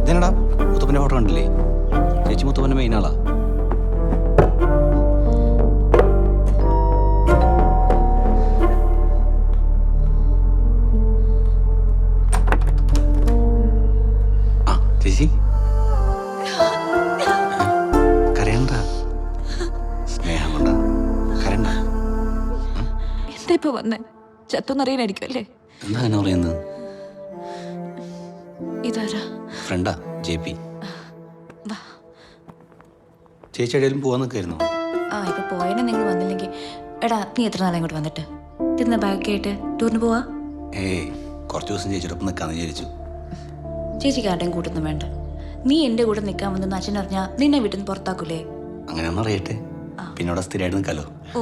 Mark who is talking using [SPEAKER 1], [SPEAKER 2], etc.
[SPEAKER 1] ഇതെന്നടാ മുത്തപ്പൻ്റെ photo കണ്ടില്ലേ? ചേച്ചി മുത്തപ്പൻ്റെ main ആളാ. ആ ചേച്ചി കരയണ്ട, സ്നേഹം കൊണ്ടാ, കരണ്ട.
[SPEAKER 2] എന്താ ഇപ്പൊ വന്നേ? ചത്തൊന്നറിയാനായിരിക്കും അല്ലേ?
[SPEAKER 1] എന്താ അങ്ങനെ പറയുന്നത്?
[SPEAKER 2] ഇതാരാ?
[SPEAKER 1] ഫ്രണ്ടാ, JP.
[SPEAKER 2] വാ.
[SPEAKER 1] ചേച്ചി എവിടെയെങ്കിലും പോവാൻ നിൽക്കായിരുന്നു?
[SPEAKER 2] ആ ഇപ്പൊ പോയനെ നിങ്ങൾ വന്നില്ലെങ്കിൽ. എടാ നീ എത്ര നാളെ ഇങ്ങോട്ട് വന്നിട്ട്? തിന്ന ബാഗൊക്കെ ആയിട്ട് ടൂറിന് പോവാ?
[SPEAKER 1] ഏയ് കുറച്ച് ദിവസം ചേച്ചിയോടൊപ്പം നിൽക്കാമെന്ന് വിചാരിച്ചു.
[SPEAKER 2] ചേച്ചിക്ക് ആരുടെയും കൂട്ടൊന്നും വേണ്ട. നീ എൻ്റെ കൂടെ നിൽക്കാൻ വന്നെന്ന് അച്ഛൻ അറിഞ്ഞാൽ നിന്നെ വീട്ടിൽ നിന്ന് പുറത്താക്കൂലേ?
[SPEAKER 1] അങ്ങനെ ഒന്നും അറിയട്ടെ, പിന്നെ അവിടെ സ്ഥിരമായിട്ട് നിൽക്കാലോ.
[SPEAKER 2] ഓ